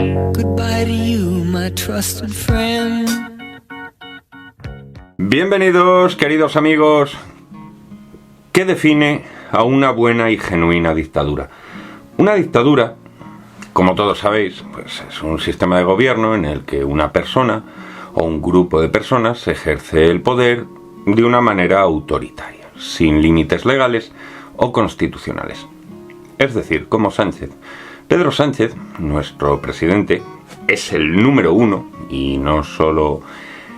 Goodbye to you, my trusted friend. Bienvenidos, queridos amigos. ¿Qué define a una buena y genuina dictadura? Una dictadura, como todos sabéis, pues es un sistema de gobierno en el que una persona o un grupo de personas ejerce el poder de una manera autoritaria, sin límites legales o constitucionales. Es decir, como Sánchez. Pedro Sánchez, nuestro presidente, es el número uno, y no solo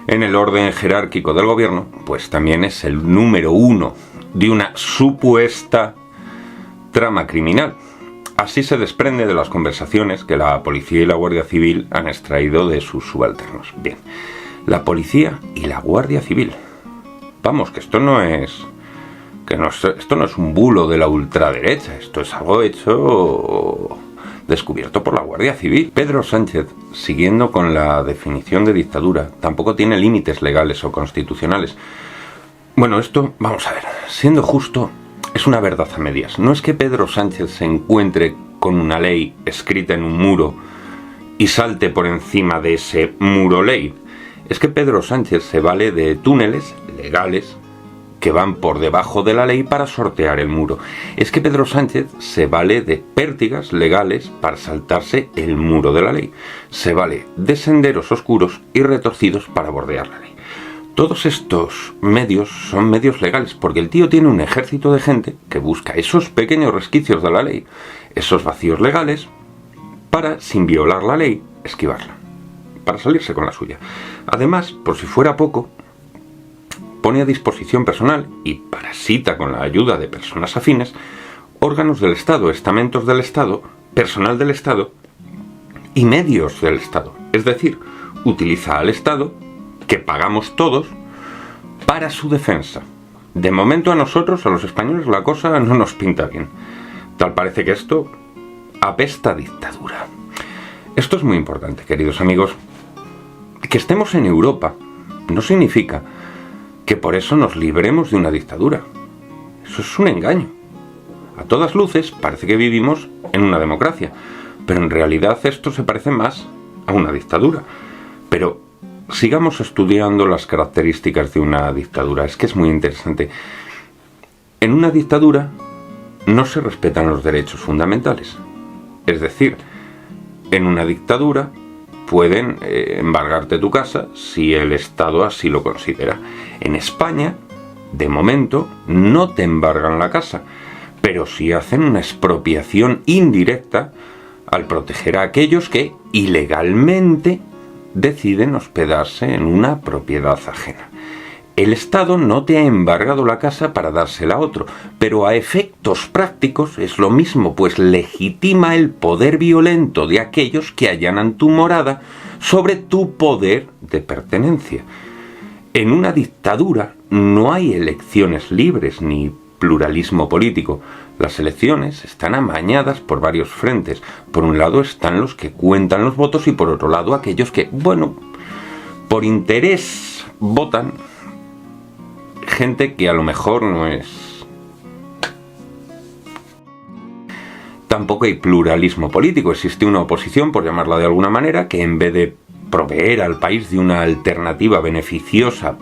en el orden jerárquico del gobierno, pues también es el número uno de una supuesta trama criminal. Así se desprende de las conversaciones que la policía y la Guardia Civil han extraído de sus subalternos. Bien, la policía y la Guardia Civil. Vamos, que esto no es un bulo de la ultraderecha, esto es algo hecho, descubierto por la Guardia Civil. Pedro Sánchez, siguiendo con la definición de dictadura, tampoco tiene límites legales o constitucionales. Bueno, esto, vamos a ver, siendo justo, es una verdad a medias. No es que Pedro Sánchez se encuentre con una ley escrita en un muro y salte por encima de ese muro ley. Es que Pedro Sánchez se vale de túneles legales que van por debajo de la ley para sortear el muro. Es que Pedro Sánchez se vale de pértigas legales para saltarse el muro de la ley. Se vale de senderos oscuros y retorcidos para bordear la ley. Todos estos medios son medios legales, porque el tío tiene un ejército de gente que busca esos pequeños resquicios de la ley, esos vacíos legales, para, sin violar la ley, esquivarla, para salirse con la suya. Además, por si fuera poco, pone a disposición personal, y parasita con la ayuda de personas afines, órganos del Estado, estamentos del Estado, personal del Estado y medios del Estado. Es decir, utiliza al Estado, que pagamos todos, para su defensa. De momento a nosotros, a los españoles, la cosa no nos pinta bien. Tal parece que esto apesta a dictadura. Esto es muy importante, queridos amigos. Que estemos en Europa no significa que por eso nos libremos de una dictadura. Eso es un engaño. A todas luces parece que vivimos en una democracia, pero en realidad esto se parece más a una dictadura. Pero sigamos estudiando las características de una dictadura. Es que es muy interesante. En una dictadura no se respetan los derechos fundamentales. Es decir, en una dictadura pueden embargarte tu casa si el Estado así lo considera. En España, de momento, no te embargan la casa, pero sí hacen una expropiación indirecta al proteger a aquellos que ilegalmente deciden hospedarse en una propiedad ajena. El Estado no te ha embargado la casa para dársela a otro, pero a efectos prácticos es lo mismo, pues legitima el poder violento de aquellos que allanan tu morada sobre tu poder de pertenencia. En una dictadura no hay elecciones libres ni pluralismo político. Las elecciones están amañadas por varios frentes. Por un lado están los que cuentan los votos y por otro lado aquellos que, bueno, por interés votan gente que a lo mejor no es. Tampoco hay pluralismo político. Existe una oposición, por llamarla de alguna manera, que en vez de proveer al país de una alternativa beneficiosa,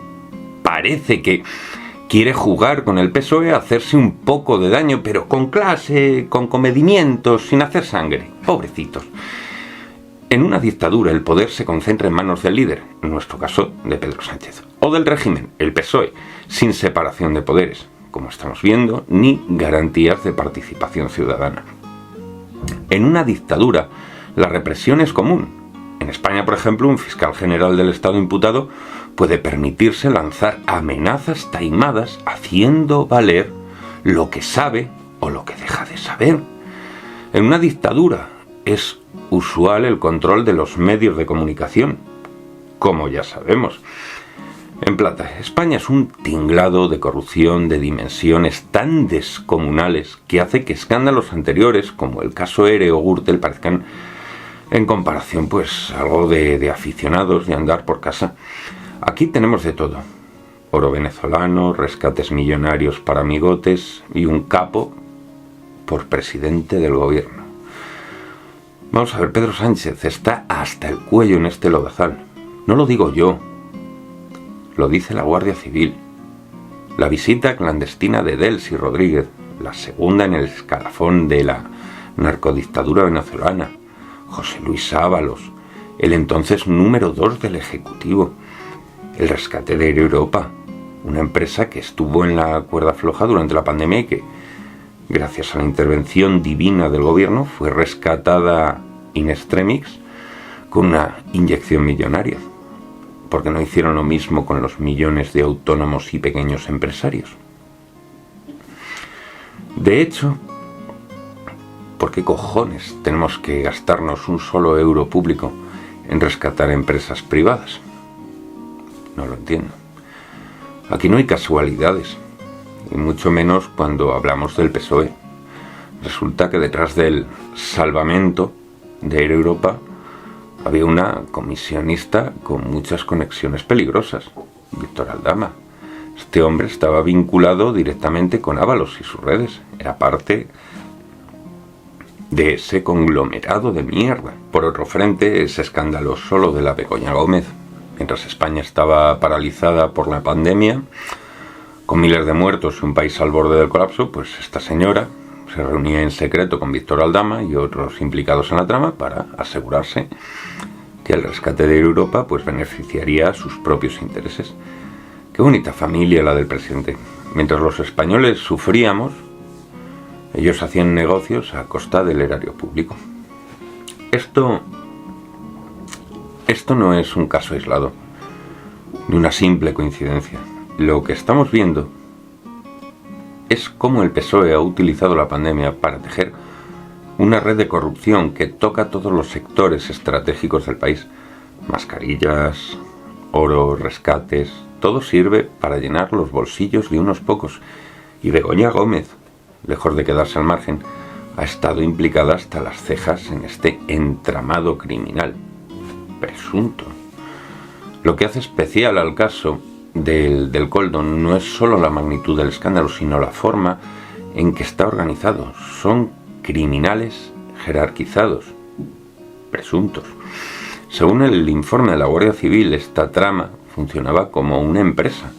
parece que quiere jugar con el PSOE, hacerse un poco de daño, pero con clase, con comedimientos, sin hacer sangre. Pobrecitos. En una dictadura el poder se concentra en manos del líder, en nuestro caso de Pedro Sánchez, o del régimen, el PSOE, sin separación de poderes, como estamos viendo, ni garantías de participación ciudadana. En una dictadura la represión es común. En España, por ejemplo, un fiscal general del Estado imputado puede permitirse lanzar amenazas taimadas haciendo valer lo que sabe o lo que deja de saber. En una dictadura es usual el control de los medios de comunicación, como ya sabemos. En plata, España es un tinglado de corrupción de dimensiones tan descomunales que hace que escándalos anteriores, como el caso ERE o Gürtel, parezcan en comparación, pues, algo de aficionados de andar por casa. Aquí tenemos de todo. Oro venezolano, rescates millonarios para amigotes y un capo por presidente del gobierno. Vamos a ver, Pedro Sánchez está hasta el cuello en este lodazal. No lo digo yo, lo dice la Guardia Civil. La visita clandestina de Delcy Rodríguez, la segunda en el escalafón de la narcodictadura venezolana, José Luis Ábalos, el entonces número 2 del Ejecutivo, el rescate de Air Europa, una empresa que estuvo en la cuerda floja durante la pandemia y que, gracias a la intervención divina del gobierno, fue rescatada in extremis con una inyección millonaria. Porque no hicieron lo mismo con los millones de autónomos y pequeños empresarios. De hecho, ¿por qué cojones tenemos que gastarnos un solo euro público en rescatar empresas privadas? No lo entiendo. Aquí no hay casualidades, y mucho menos cuando hablamos del PSOE. Resulta que detrás del salvamento de Air Europa había una comisionista con muchas conexiones peligrosas, Víctor Aldama. Este hombre estaba vinculado directamente con Ábalos y sus redes. Era parte de ese conglomerado de mierda. Por otro frente, ese escándalo solo de la Begoña Gómez, mientras España estaba paralizada por la pandemia, con miles de muertos y un país al borde del colapso, pues esta señora se reunía en secreto con Víctor Aldama y otros implicados en la trama para asegurarse que el rescate de Europa pues beneficiaría a sus propios intereses. Qué bonita familia la del presidente. Mientras los españoles sufríamos, ellos hacían negocios a costa del erario público. Esto no es un caso aislado, ni una simple coincidencia. Lo que estamos viendo es cómo el PSOE ha utilizado la pandemia para tejer una red de corrupción que toca todos los sectores estratégicos del país. Mascarillas, oro, rescates, todo sirve para llenar los bolsillos de unos pocos. Y Begoña Gómez, lejos de quedarse al margen, ha estado implicada hasta las cejas en este entramado criminal presunto. Lo que hace especial al caso del Koldo no es solo la magnitud del escándalo, sino la forma en que está organizado. Son criminales jerarquizados, presuntos. Según el informe de la Guardia Civil, esta trama funcionaba como una empresa,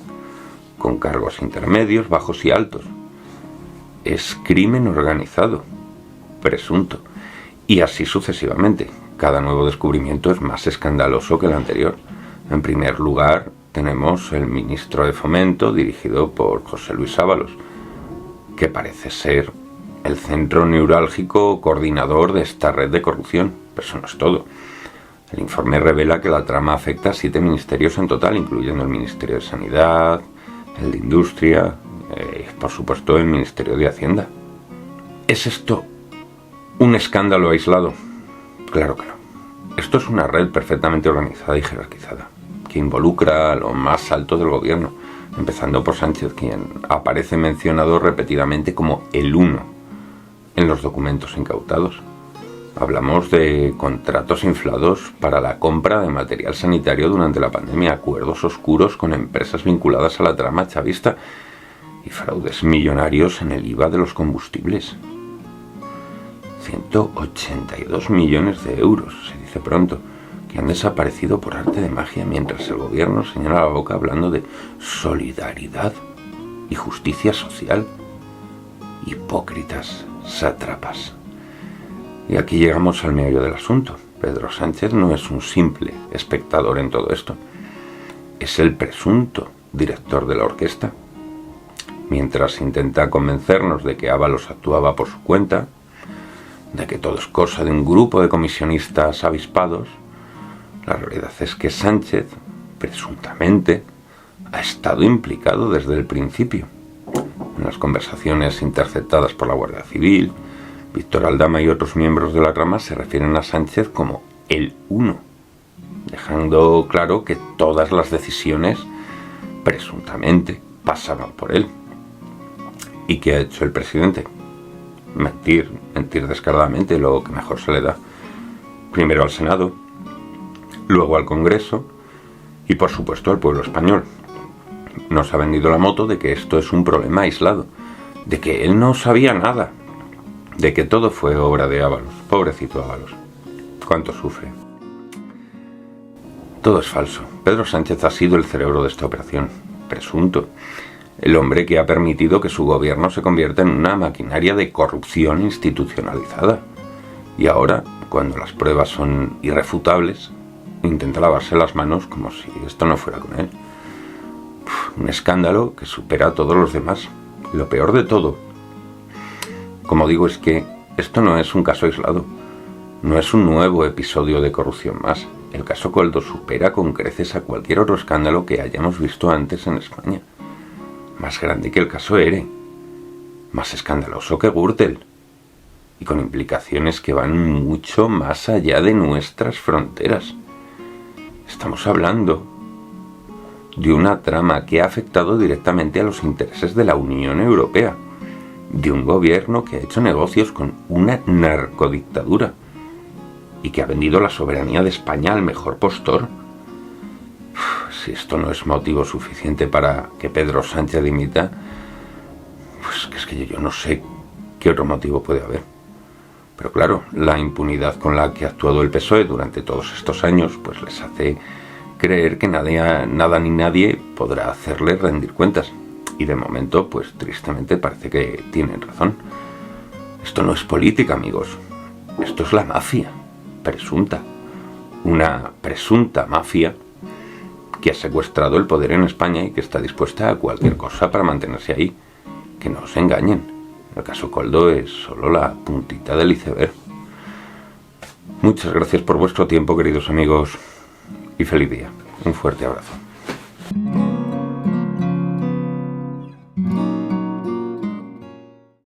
con cargos intermedios, bajos y altos. Es crimen organizado, presunto, y así sucesivamente. Cada nuevo descubrimiento es más escandaloso que el anterior. En primer lugar, tenemos el ministro de Fomento, dirigido por José Luis Ábalos, que parece ser el centro neurálgico coordinador de esta red de corrupción. Pero eso no es todo. El informe revela que la trama afecta a 7 ministerios en total, incluyendo el Ministerio de Sanidad, el de Industria y, por supuesto, el Ministerio de Hacienda. ¿Es esto un escándalo aislado? Claro que no. Esto es una red perfectamente organizada y jerarquizada, que involucra a lo más alto del gobierno, empezando por Sánchez, quien aparece mencionado repetidamente como el uno en los documentos incautados. Hablamos de contratos inflados para la compra de material sanitario durante la pandemia, acuerdos oscuros con empresas vinculadas a la trama chavista y fraudes millonarios en el IVA de los combustibles. 182 millones de euros, se dice pronto, que han desaparecido por arte de magia mientras el gobierno señala la boca hablando de solidaridad y justicia social. Hipócritas, sátrapas. Y aquí llegamos al meollo del asunto. Pedro Sánchez no es un simple espectador en todo esto. Es el presunto director de la orquesta. Mientras intenta convencernos de que Ábalos actuaba por su cuenta, de que todo es cosa de un grupo de comisionistas avispados, la realidad es que Sánchez, presuntamente, ha estado implicado desde el principio. En las conversaciones interceptadas por la Guardia Civil, Víctor Aldama y otros miembros de la trama se refieren a Sánchez como el uno, dejando claro que todas las decisiones, presuntamente, pasaban por él. ¿Y qué ha hecho el presidente? Mentir descaradamente, lo que mejor se le da. Primero al Senado, luego al Congreso y por supuesto al pueblo español. Nos ha vendido la moto de que esto es un problema aislado, de que él no sabía nada, de que todo fue obra de Ábalos, pobrecito Ábalos. cuánto sufre. Todo es falso. Pedro Sánchez ha sido el cerebro de esta operación, presunto. El hombre que ha permitido que su gobierno se convierta en una maquinaria de corrupción institucionalizada. Y ahora, cuando las pruebas son irrefutables, intenta lavarse las manos como si esto no fuera con él. Un escándalo que supera a todos los demás. Lo peor de todo, como digo, es que esto no es un caso aislado. No es un nuevo episodio de corrupción más. El caso Koldo supera con creces a cualquier otro escándalo que hayamos visto antes en España. Más grande que el caso ERE. Más escandaloso que Gürtel. Y con implicaciones que van mucho más allá de nuestras fronteras. Estamos hablando de una trama que ha afectado directamente a los intereses de la Unión Europea. De un gobierno que ha hecho negocios con una narcodictadura. Y que ha vendido la soberanía de España al mejor postor. Si esto no es motivo suficiente para que Pedro Sánchez dimita, pues es que yo no sé qué otro motivo puede haber. Pero claro, la impunidad con la que ha actuado el PSOE durante todos estos años, pues les hace creer que nada ni nadie podrá hacerle rendir cuentas. Y de momento, pues tristemente parece que tienen razón. Esto no es política, amigos. Esto es la mafia. Presunta. Una presunta mafia que ha secuestrado el poder en España y que está dispuesta a cualquier cosa para mantenerse ahí. Que no os engañen. El caso Koldo es solo la puntita del iceberg. Muchas gracias por vuestro tiempo, queridos amigos, y feliz día. Un fuerte abrazo.